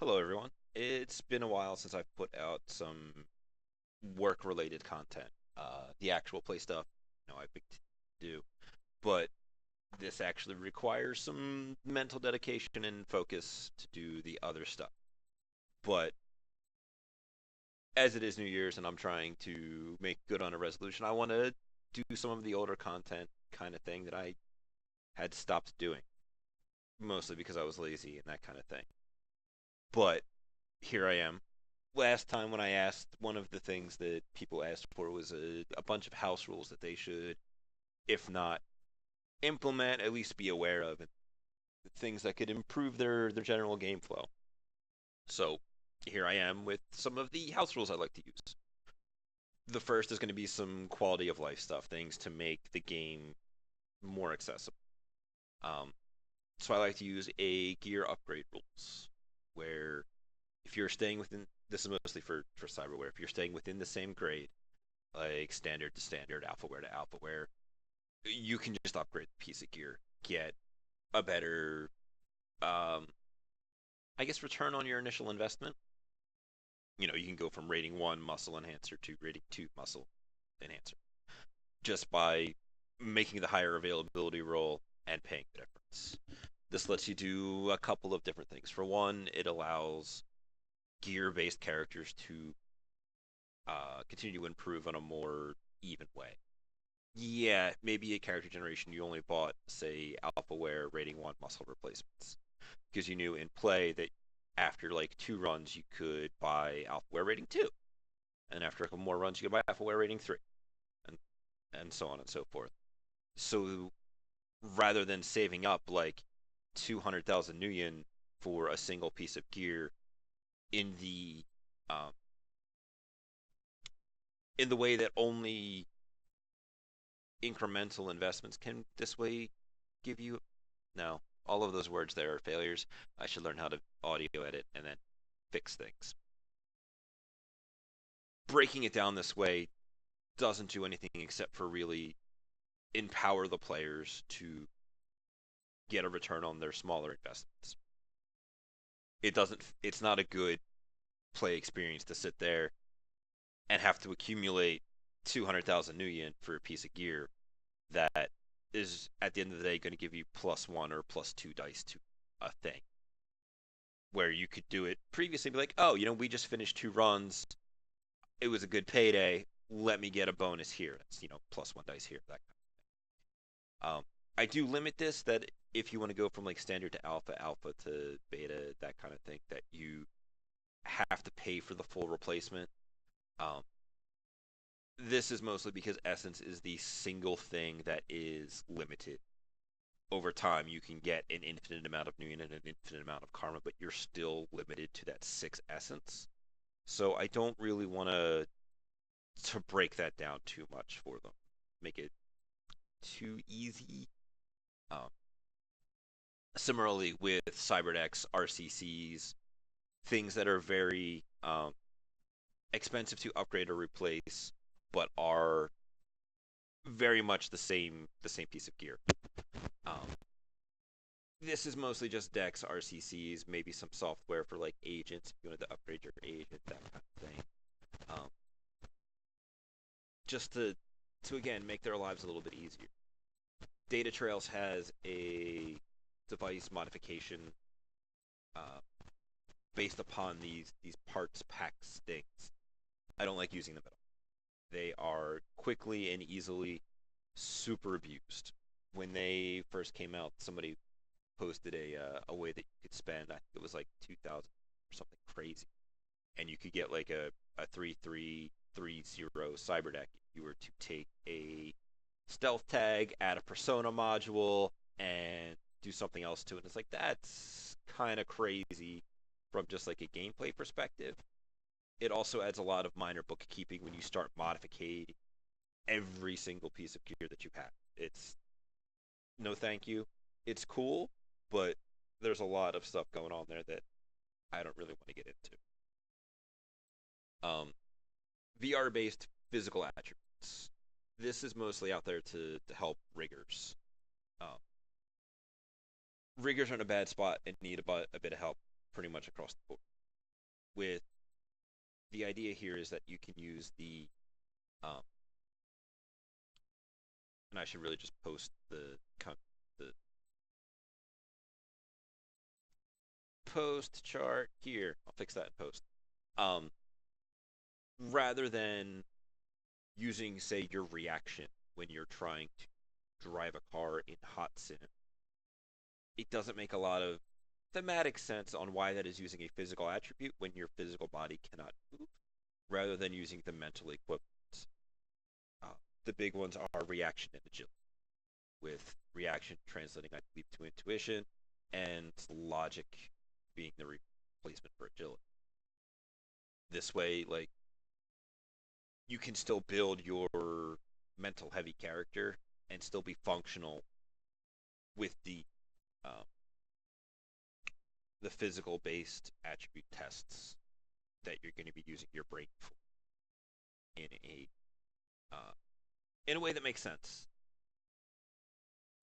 Hello, everyone. It's been a while since I've put out some work-related content. The actual play stuff, I picked to do, but this actually requires some mental dedication and focus to do the other stuff. But as it is New Year's and I'm trying to make good on a resolution, I want to do some of the older content kind of thing that I had stopped doing, mostly because I was lazy and that kind of thing. But here I am. Last time when I asked, one of the things that people asked for was a bunch of house rules that they should, if not implement, at least be aware of, and things that could improve their general game flow. So here I am with some of the house rules I like to use. The first is going to be some quality of life stuff, things to make the game more accessible. Um, so I like to use a gear upgrade rules, where if you're staying within, this is mostly for cyberware, if you're staying within the same grade, like standard to standard, alphaware to alphaware, you can just upgrade the piece of gear, get a better, um, I guess, return on your initial investment. You can go from rating 1 muscle enhancer to rating 2 muscle enhancer just by making the higher availability roll and paying the difference. This lets you do a couple of different things. For one, it allows gear based characters to continue to improve on a more even way. Yeah, maybe a character generation you only bought, say, alphaware rating 1 muscle replacements. Because you knew in play that after like 2 runs, you could buy alphaware rating 2. And after a couple more runs, you could buy alphaware rating 3. And, and so on and so forth. So rather than saving up like 200,000 nuyen for a single piece of gear in the um, in the way that only incremental investments can this way give you. No, all of those words there are failures. I should learn how to audio edit and then fix things. Breaking it down this way doesn't do anything except for really empower the players to get a return on their smaller investments. It's not a good play experience to sit there and have to accumulate 200,000 nuyen for a piece of gear that is at the end of the day going to give you +1 or +2 dice to a thing. Where you could do it previously, be like, oh, we just finished 2 runs. It was a good payday. Let me get a bonus here. That's +1 dice here. That kind of thing. I do limit this that if you want to go from like standard to alpha, alpha to beta, that kind of thing, that you have to pay for the full replacement. Um, this is mostly because essence is the single thing that is limited. Over time, you can get an infinite amount of nuyen and an infinite amount of karma, but you're still limited to that 6 essence. So I don't really want to break that down too much for them, make it too easy. Um, Similarly, with Cyberdecks, RCCs, things that are very expensive to upgrade or replace, but are very much the same piece of gear. Um, this is mostly just decks, RCCs, maybe some software for like agents if you wanted to upgrade your agent, that kind of thing. Um, just to again make their lives a little bit easier. Data Trails has a device modification uh, based upon these parts packs things. I don't like using them at all. They are quickly and easily super abused. When they first came out, somebody posted a way that you could spend. I think it was like 2,000 or something crazy, and you could get like a 3,330 cyber deck if you were to take a stealth tag, add a persona module, and do something else to it. And it's like that's kind of crazy from just like a gameplay perspective. It also adds a lot of minor bookkeeping when you start modifying every single piece of gear that you have. It's no thank you. It's cool, but there's a lot of stuff going on there that I don't really want to get into. Um, VR based physical attributes. This is mostly out there to help riggers. Um, Riggers are in a bad spot and need a bit of help pretty much across the board. with the idea here is that you can use um, and I should really just post the post chart here. I'll fix that in post. Um, rather than using, say, your reaction when you're trying to drive a car in hot sim, it doesn't make a lot of thematic sense on why that is using a physical attribute when your physical body cannot move, rather than using the mental equivalents. Uh, the big ones are reaction and agility, with reaction translating, I believe, to intuition, and logic being the replacement for agility. This way, like, you can still build your mental heavy character and still be functional with um, the physical based attribute tests that you're going to be using your brain for in uh, a way that makes sense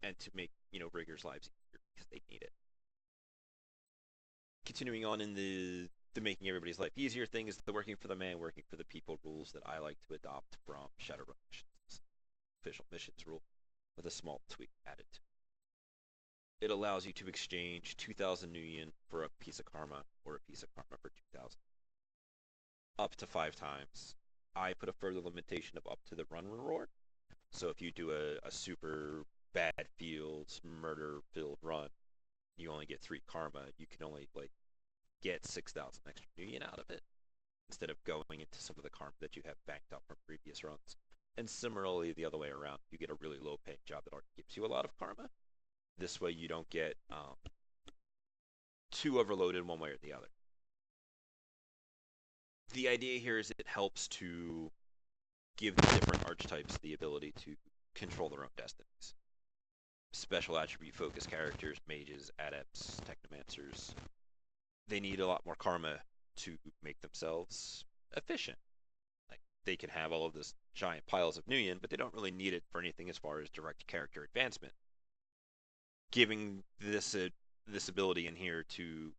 and to make riggers' lives easier because they need it. Continuing on in the making everybody's life easier thing is the working for the man, working for the people rules that I like to adopt from Shadowrun missions, official missions rule, with a small tweak added to it. It allows you to exchange 2,000 Nuyen for a piece of karma, or a piece of karma for 2,000, up to 5 times. I put a further limitation of up to the run reward. So if you do a super bad fields murder filled run, you only get 3 karma. You can only get 6,000 extra Nuyen out of it, instead of going into some of the karma that you have banked up from previous runs. And similarly, the other way around, you get a really low paying job that already gives you a lot of karma. This way, you don't get too overloaded one way or the other. The idea here is it helps to give the different archetypes the ability to control their own destinies. Special attribute focused characters, mages, adepts, technomancers, they need a lot more karma to make themselves efficient. Like, they can have all of this giant piles of Nuyen, but they don't really need it for anything as far as direct character advancement. Giving this ability in here to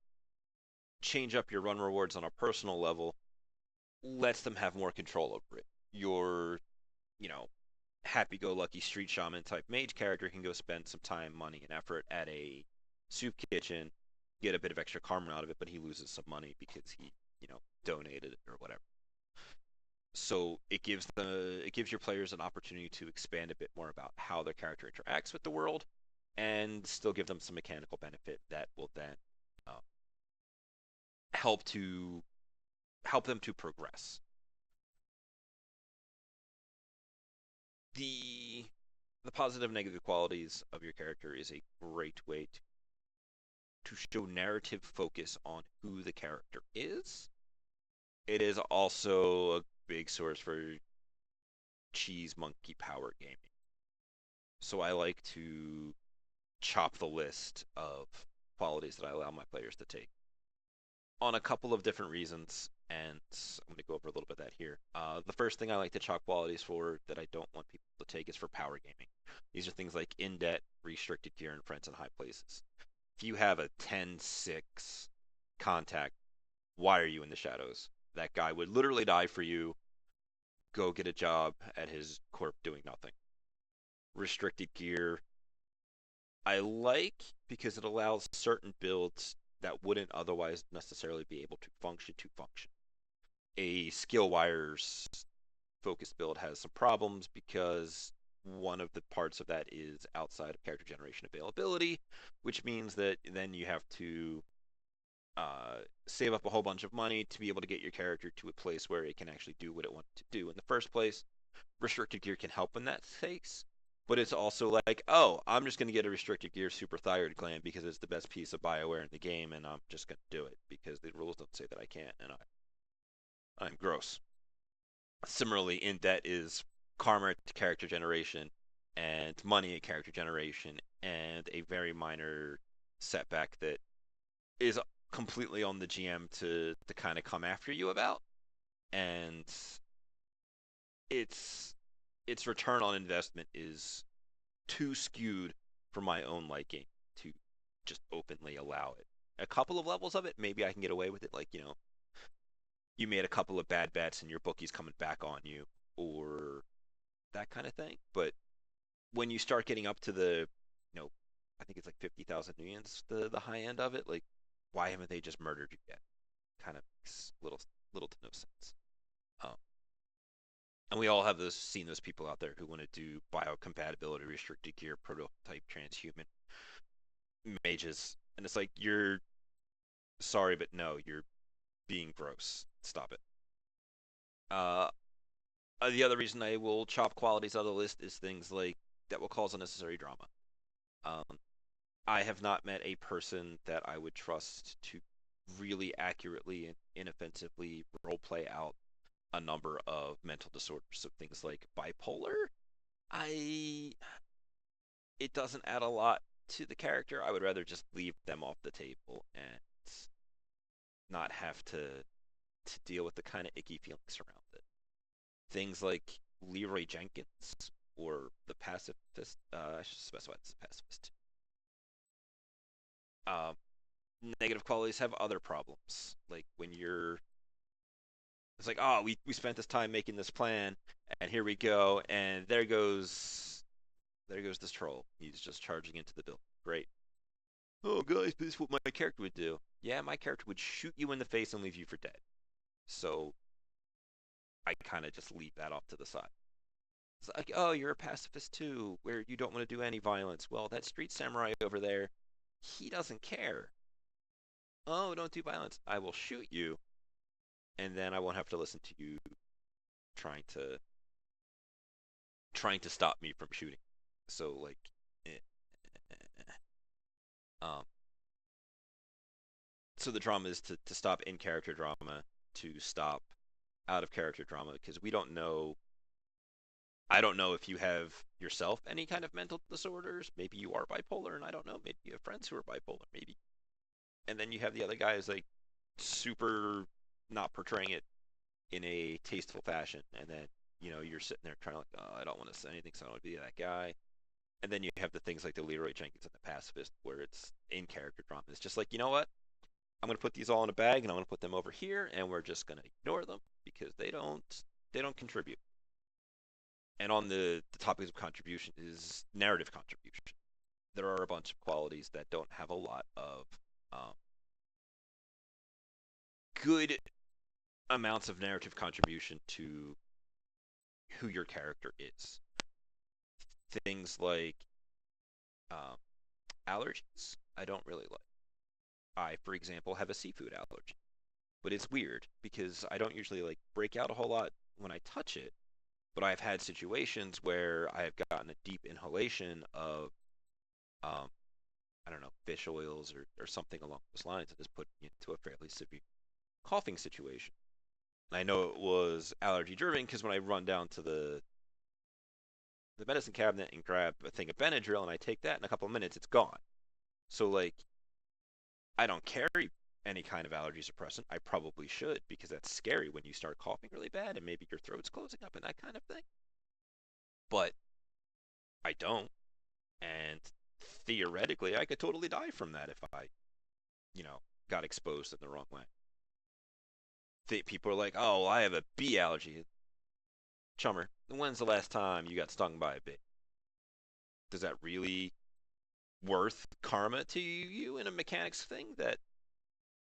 change up your run rewards on a personal level lets them have more control over it. Your, you know, happy-go-lucky street shaman type mage character can go spend some time, money, and effort at a soup kitchen, get a bit of extra karma out of it, but he loses some money because he, donated it or whatever. So it gives your players an opportunity to expand a bit more about how their character interacts with the world, and still give them some mechanical benefit that will then uh, help to help them to progress. The the positive and negative qualities of your character is a great way to show narrative focus on who the character is. It is also a big source for cheese monkey power gaming. So I like to chop the list of qualities that I allow my players to take on a couple of different reasons, and I'm going to go over a little bit of that here. The first thing I like to chop qualities for that I don't want people to take is for power gaming. These are things like in debt, restricted gear, and friends in high places. If you have a 10-6 contact, why are you in the shadows? That guy would literally die for you. Go get a job at his corp doing nothing. Restricted gear, I like because it allows certain builds that wouldn't otherwise necessarily be able to function. A skill wires focused build has some problems because one of the parts of that is outside of character generation availability, which means that then you have to save up a whole bunch of money to be able to get your character to a place where it can actually do what it wanted to do in the first place. Restricted gear can help in that case, but it's also like, oh, I'm just going to get a restricted gear super thyroid gland because it's the best piece of Bioware in the game, and I'm just going to do it because the rules don't say that I can't, and I'm gross. Similarly, in debt is karma to character generation and money at character generation, and a very minor setback that is completely on the GM to kind of come after you about, and its return on investment is too skewed for my own liking to just openly allow it. A couple of levels of it, maybe I can get away with it, like you made a couple of bad bets and your bookie's coming back on you, or that kind of thing. But when you start getting up to I think it's like 50,000 unions, the high end of it. Like, why haven't they just murdered you yet? Kind of makes little to no sense. Um, and we all have seen those people out there who want to do biocompatibility restricted gear prototype transhuman mages, and it's like, you're sorry, but no, you're being gross. Stop it. Uh, the other reason I will chop qualities out of the list is things like that will cause unnecessary drama. Um, I have not met a person that I would trust to really accurately and inoffensively roleplay out a number of mental disorders. So things like bipolar, I it doesn't add a lot to the character. I would rather just leave them off the table and not have to deal with the kind of icky feelings around it. Things like Leroy Jenkins or the pacifist. I should specify this is a pacifist. Um, Negative qualities have other problems. Like when it's like, oh, we spent this time making this plan, and here we go, and there goes this troll. He's just charging into the building. Great. Oh, guys, this is what my character would do. Yeah, my character would shoot you in the face and leave you for dead. So I kind of just leave that off to the side. It's like, oh, you're a pacifist too, where you don't want to do any violence. Well, that street samurai over there, he doesn't care. Oh, don't do violence. I will shoot you, and then I won't have to listen to you trying to stop me from shooting. So like, eh, eh, um, so the drama is to stop in character drama, to stop out of character drama, because we don't know. I don't know if you have yourself any kind of mental disorders. Maybe you are bipolar, and I don't know. Maybe you have friends who are bipolar. Maybe, and then you have the other guy who's like super not portraying it in a tasteful fashion, and then you're sitting there trying to, like, oh, I don't want to say anything, so I don't want to be that guy. And then you have the things like the Leroy Jenkins and the pacifist, where it's in character drama. It's just like, you know what? I'm going to put these all in a bag, and I'm going to put them over here, and we're just going to ignore them because they don't contribute. And on the topics of contribution is narrative contribution. There are a bunch of qualities that don't have a lot of um, good amounts of narrative contribution to who your character is. Things like um, allergies, I don't really like. I, for example, have a seafood allergy, but it's weird because I don't usually like break out a whole lot when I touch it. But I've had situations where I have gotten a deep inhalation of, um, I don't know, fish oils or something along those lines, and has put me into a fairly severe coughing situation. And I know it was allergy driven because when I run down to the medicine cabinet and grab a thing of Benadryl and I take that in a couple of minutes, it's gone. So like, I don't carry any kind of allergy suppressant. I probably should because that's scary when you start coughing really bad and maybe your throat's closing up and that kind of thing. But I don't, and theoretically, I could totally die from that if I, you know, got exposed in the wrong way. People are like, "Oh, well, I have a bee allergy." Chummer, when's the last time you got stung by a bee? Does that really worth karma to you in a mechanics thing that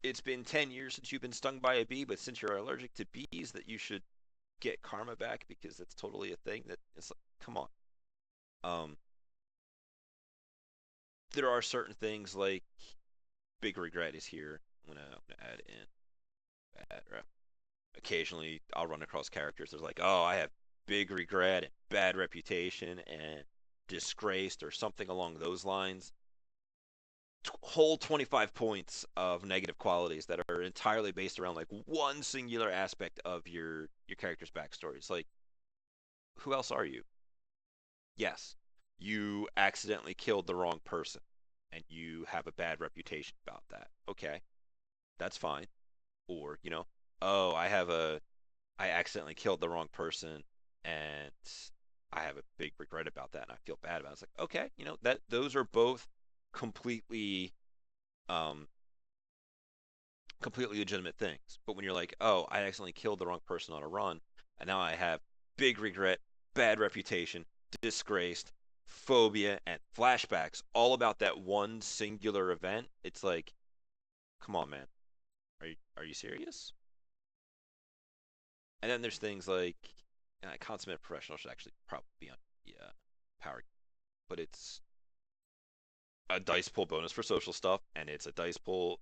it's been 10 years since you've been stung by a bee, but since you're allergic to bees, that you should get karma back because that's totally a thing? That it's like, come on. Um, there are certain things like big regret is here. I'm gonna add in bad rep. Occasionally, I'll run across characters. There's like, oh, I have big regret and bad reputation and disgraced or something along those lines. Whole 25 points of negative qualities that are entirely based around like one singular aspect of your character's backstory. It's like, who else are you? Yes, you accidentally killed the wrong person and you have a bad reputation about that. Okay, that's fine. Or, oh, I accidentally killed the wrong person and I have a big regret about that and I feel bad about it. It's like, okay, that those are both completely um completely legitimate things. But when you're like, oh, I accidentally killed the wrong person on a run, and now I have big regret, bad reputation, disgraced, phobia, and flashbacks all about that one singular event, it's like, come on, man. Are you serious? And then there's things like consummate professional should actually probably be on the power, but it's a dice pull bonus for social stuff, and it's a dice pull.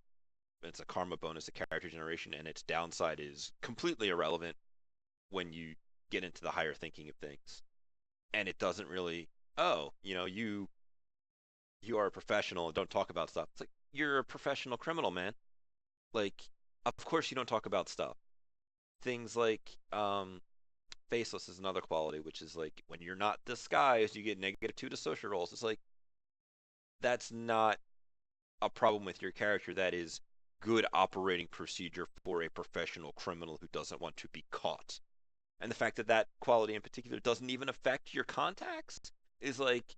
It's a karma bonus to character generation, and its downside is completely irrelevant when you get into the higher thinking of things. And it doesn't really, oh, you are a professional and don't talk about stuff. It's like you're a professional criminal, man. Like, of course you don't talk about stuff. Things like faceless is another quality, which is like when you're not disguised, you get -2 to social rolls. It's like that's not a problem with your character. That is good operating procedure for a professional criminal who doesn't want to be caught. And the fact that that quality in particular doesn't even affect your contacts is like,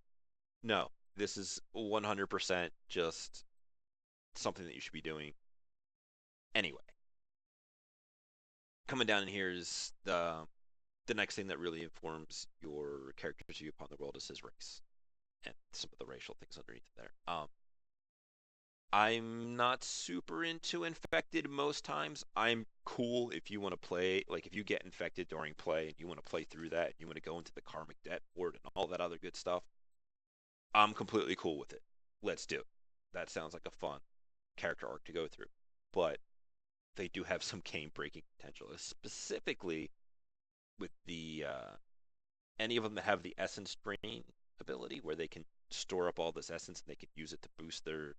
no, this is 100% just something that you should be doing anyway. Coming down in here is the next thing that really informs your character's view upon the world is his race and some of the racial things underneath there. I'm not super into infected most times. I'm cool if you want to play, like if you get infected during play and you want to play through that, and you want to go into the karmic debt board and all that other good stuff. I'm completely cool with it. Let's do it. That sounds like a fun character arc to go through. But they do have some game breaking potential, specifically with the any of them that have the essence drain ability, where they can store up all this essence and they can use it to boost their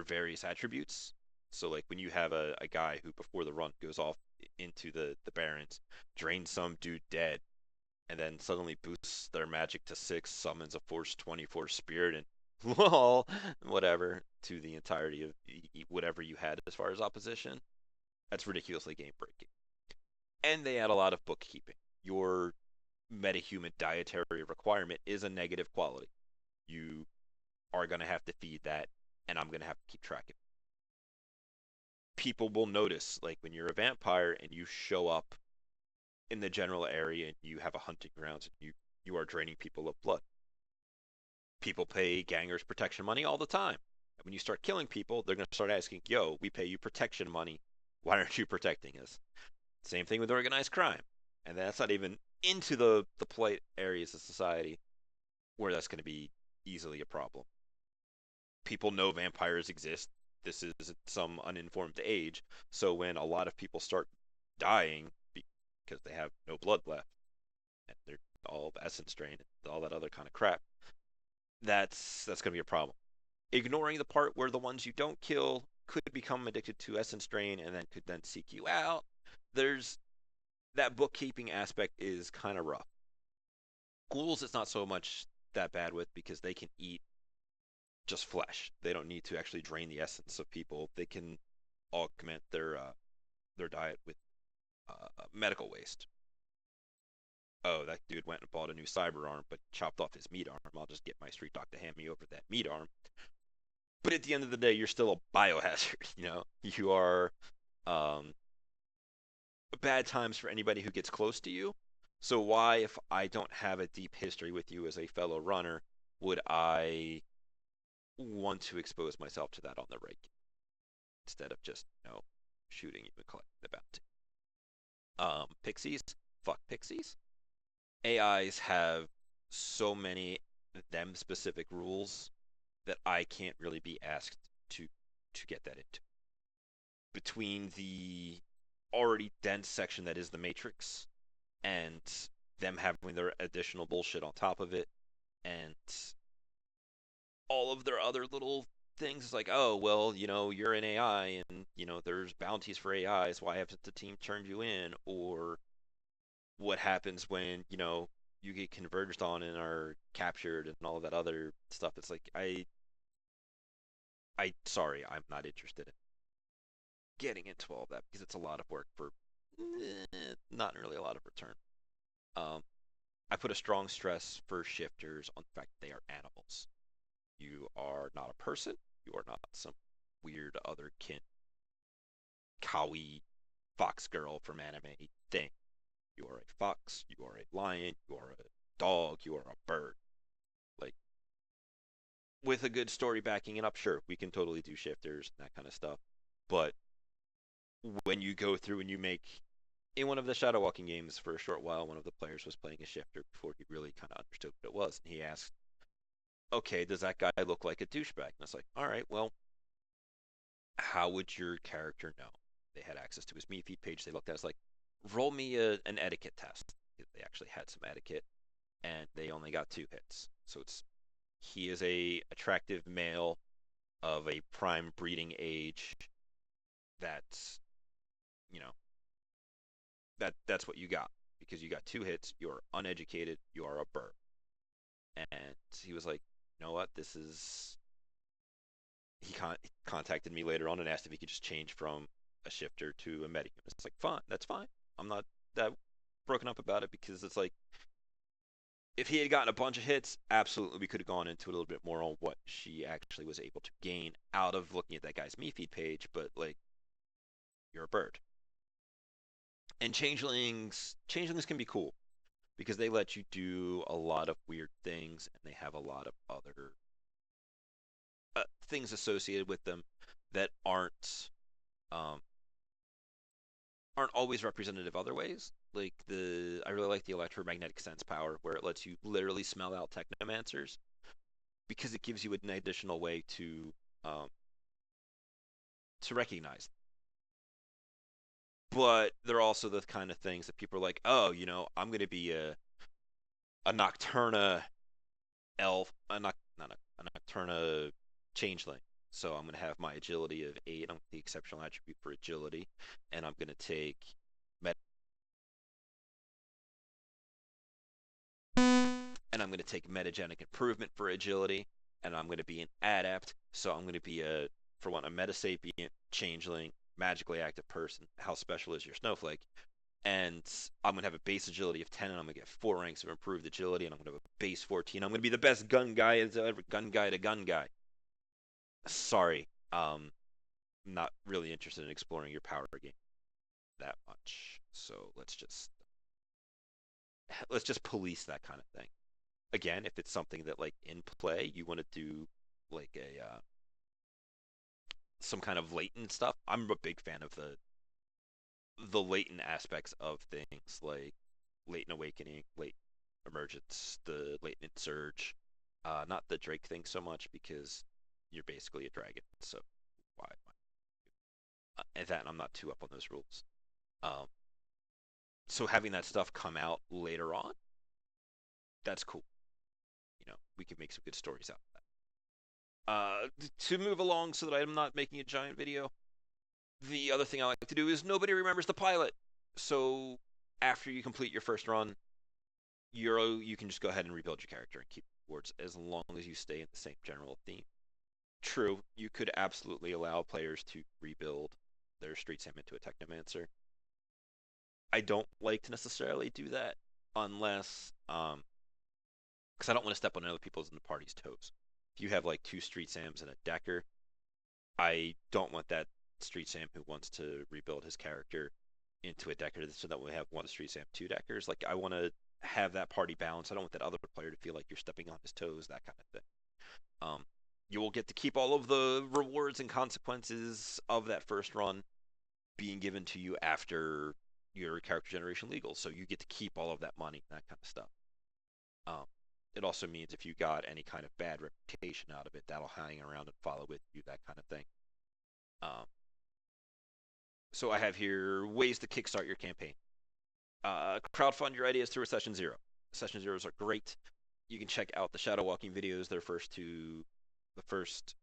various attributes. So like when you have a guy who before the run goes off into the barrens, drains some dude dead, and then suddenly boosts their magic to 6, summons a force 24 spirit, and well, whatever to the entirety of whatever you had as far as opposition. That's ridiculously game breaking. And they add a lot of bookkeeping. Your metahuman dietary requirement is a negative quality. You are going to have to feed that, and I'm going to have to keep track of it. People will notice, like when you're a vampire and you show up in the general area and you have a hunting grounds and you are draining people of blood. People pay gangers protection money all the time. And when you start killing people, they're going to start asking, yo, we pay you protection money. Why aren't you protecting us? Same thing with organized crime. And that's not even into the polite areas of society where that's going to be easily a problem. People know vampires exist. This is some uninformed age. So when a lot of people start dying because they have no blood left and they're all essence drained and all that other kind of crap, that's going to be a problem. Ignoring the part where the ones you don't kill could become addicted to essence drain and then could then seek you out. There's that bookkeeping aspect is kind of rough. Ghouls, it's not so much that bad with because they can eat just flesh. They don't need to actually drain the essence of people. They can augment their diet with medical waste. Oh, that dude went and bought a new cyber arm, but chopped off his meat arm. I'll just get my street dog to hand me over that meat arm. But at the end of the day, you're still a biohazard. You are um, bad times for anybody who gets close to you. So why, if I don't have a deep history with you as a fellow runner, would I want to expose myself to that on the regular instead of just shooting you and collecting the bounty? Pixies, fuck pixies. AIs have so many them specific rules that I can't really be asked to get that into. Between the already dense section that is the Matrix and them having their additional bullshit on top of it and all of their other little things like, oh, well, you're an AI and, there's bounties for AIs. Why hasn't the team turned you in? Or what happens when, you get converged on and are captured and all of that other stuff. It's like, sorry, I'm not interested in getting into all of that because it's a lot of work for not really a lot of return. Um, I put a strong stress for shifters on the fact that they are animals. You are not a person. You are not some weird other kin. kawaii fox girl from anime thing. You are a fox, you are a lion, you are a dog, you are a bird. Like, with a good story backing it up, sure, we can totally do shifters and that kind of stuff. But when you go through and you make in one of the Shadow Walking games for a short while, one of the players was playing a shifter before he really kind of understood what it was, and he asked, "Okay, does that guy look like a douchebag?" And it's like, "All right, well, how would your character know?" They had access to his me feed page. They looked at it, like, roll me an etiquette test. They actually had some etiquette, and they only got 2 hits. So it's he is a attractive male of a prime breeding age. That's you know that's what you got because you got 2 hits. You're uneducated. You are a bird. And he was like, you know what? This is. He contacted me later on and asked if he could just change from a shifter to a medium. It's like, fine, that's fine. I'm not that broken up about it because it's like, if he had gotten a bunch of hits, absolutely we could have gone into a little bit more on what she actually was able to gain out of looking at that guy's me feed page. But like, you're a bird. And changelings can be cool because they let you do a lot of weird things and they have a lot of other things associated with them that um, aren't always representative other ways. Like I really like the electromagnetic sense power where it lets you literally smell out technomancers because it gives you an additional way um, to recognize. But they're also the kind of things that people are like, oh, I'm going to be a Nocturna elf, not a Nocturna changeling. So I'm going to have my agility of 8. I'm the exceptional attribute for agility, and I'm going to take metagenic improvement for agility, and I'm going to be an adept. So I'm going to be for one, a metasapient changeling, magically active person. How special is your snowflake? And I'm going to have a base agility of 10, and I'm going to get 4 ranks of improved agility, and I'm going to have a base 14. I'm going to be the best gun guy as ever, gun guy to gun guy. Sorry, not really interested in exploring your power game that much. So let's just police that kind of thing. Again, if it's something that like in play you want to do like a some kind of latent stuff, I'm a big fan of the latent aspects of things like latent awakening, late emergence, the latent surge. Not the Drake thing so much because you're basically a dragon, so why? And that I'm not too up on those rules. Um, so having that stuff come out later on, that's cool. We can make some good stories out of that. To move along so that I'm not making a giant video, the other thing I like to do is nobody remembers the pilot. So after you complete your first run, you can just go ahead and rebuild your character and keep rewards as long as you stay in the same general theme. True, you could absolutely allow players to rebuild their Street Sam into a Technomancer. I don't like to necessarily do that unless because I don't want to step on other people's in the party's toes. If you have like 2 Street Sams and a Decker, I don't want that Street Sam who wants to rebuild his character into a Decker so that we have 1 Street Sam, 2 Deckers. Like, I want to have that party balance. I don't want that other player to feel like you're stepping on his toes, that kind of thing. Um, you will get to keep all of the rewards and consequences of that first run being given to you after your character generation legal. So you get to keep all of that money, that kind of stuff. Um, it also means if you got any kind of bad reputation out of it, that'll hang around and follow with you, that kind of thing. Um, so I have here ways to kickstart your campaign. Crowdfund your ideas through a session 0. Session 0s are great. You can check out the Shadow Walking videos. The first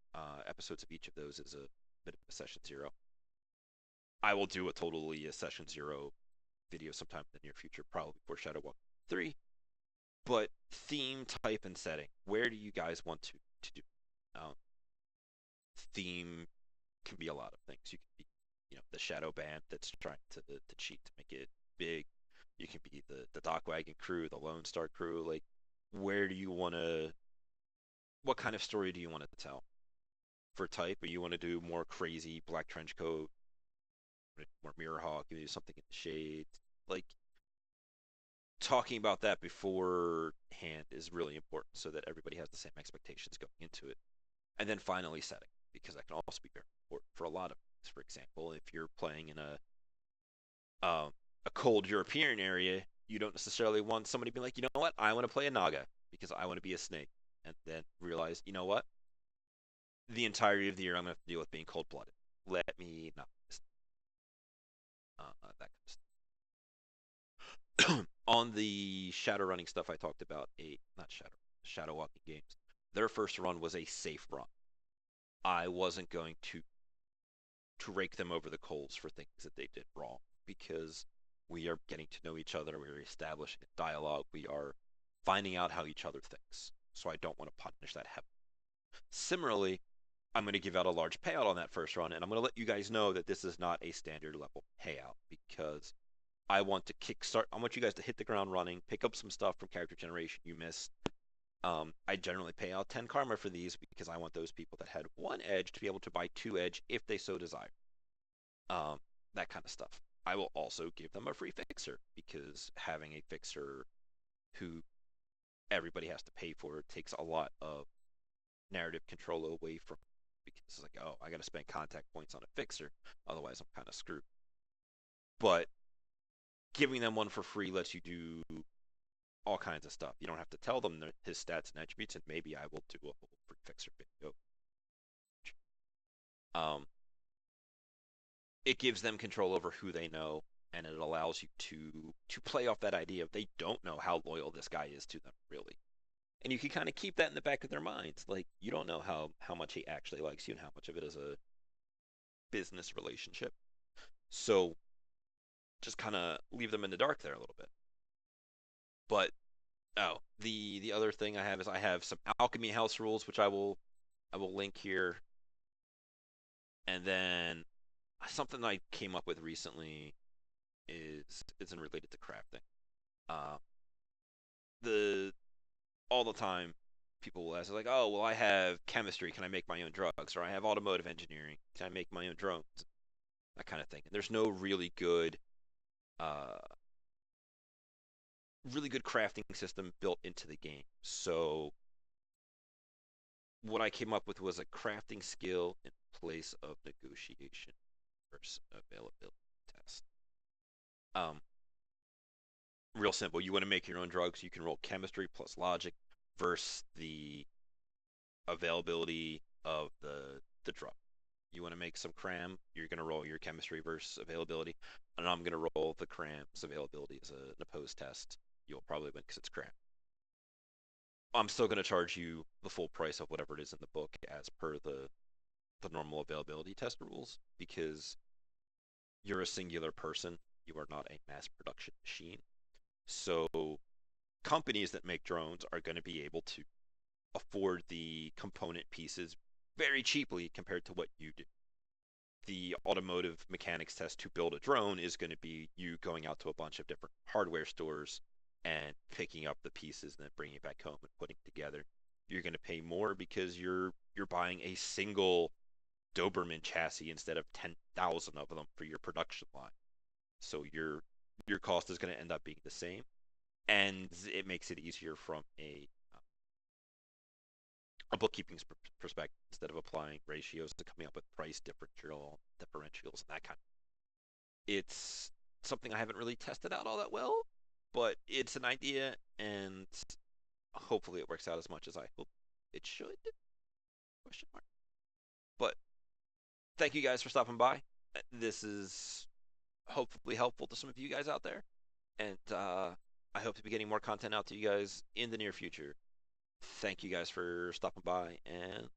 episodes of each of those is a bit of a session 0. I will do a session 0 video sometime in the near future, probably for Shadow Walking 3. But theme, type, and setting. Where do you guys want to do? Um, theme can be a lot of things. You can be, the shadow band that's trying to cheat to make it big. You can be the dock wagon crew, the Lone Star crew. Like, where do you want to? What kind of story do you want to tell? For type, or you want to do more crazy black trench coat? more mirror hawk, you do something in the shades. Like talking about that beforehand is really important so that everybody has the same expectations going into it. And then finally setting, because that can also be very important for a lot of things. For example, if you're playing in a cold European area, you don't necessarily want somebody being like, you know what, I want to play a Naga because I want to be a snake, and then realize, you know what, the entirety of the year I'm going to have to deal with being cold blooded. Let me not that kind of stuff. On the shadow running stuff, I talked about a not shadow walking games. Their first run was a safe run. I wasn't going to rake them over the coals for things that they did wrong because we are getting to know each other. We are establishing a dialogue. We are finding out how each other thinks. So I don't want to punish that heavily. Similarly, I'm going to give out a large payout on that first run, and I'm going to let you guys know that this is not a standard level payout because I want to kickstart. I want you guys to hit the ground running, pick up some stuff from character generation you missed. I generally pay out 10 karma for these because I want those people that had one edge to be able to buy two edge if they so desire. Um, that kind of stuff. I will also give them a free fixer because having a fixer who everybody has to pay for takes a lot of narrative control away from because it's like, oh, I got to spend contact points on a fixer, otherwise I'm kind of screwed. But giving them one for free lets you do all kinds of stuff. You don't have to tell them his stats and attributes, and maybe I will do a whole free fixer video. Um, it gives them control over who they know, and it allows you to play off that idea of they don't know how loyal this guy is to them, really. And you can kind of keep that in the back of their minds. Like, you don't know how much he actually likes you and how much of it is a business relationship. So just kind of leave them in the dark there a little bit. But oh, the other thing I have is I have some alchemy house rules, which I will link here, and then something I came up with recently is isn't related to crafting. Uh, the all the time people will ask like, oh well, I have chemistry, can I make my own drugs? Or I have automotive engineering, can I make my own drones? That kind of thing. And there's no uh, really good crafting system built into the game. So what I came up with was a crafting skill in place of negotiation versus availability test. Um, real simple. You want to make your own drugs, you can roll chemistry plus logic versus the availability of the drug. You want to make some cram, you're going to roll your chemistry versus availability, and I'm going to roll the cram's availability as an opposed test. You'll probably win because it's cram. I'm still going to charge you the full price of whatever it is in the book as per the normal availability test rules because you're a singular person. You are not a mass production machine. So companies that make drones are going to be able to afford the component pieces very cheaply compared to what you do. The automotive mechanics test to build a drone is going to be you going out to a bunch of different hardware stores and picking up the pieces and then bringing it back home and putting it together. You're going to pay more because you're buying a single Doberman chassis instead of 10,000 of them for your production line. So your cost is going to end up being the same, and it makes it easier from a bookkeeping perspective instead of applying ratios to coming up with price differentials and that kind of. It's something I haven't really tested out all that well, but it's an idea, and hopefully it works out as much as I hope it should. Question mark. But thank you guys for stopping by. This is hopefully helpful to some of you guys out there, and I hope to be getting more content out to you guys in the near future. Thank you guys for stopping by, and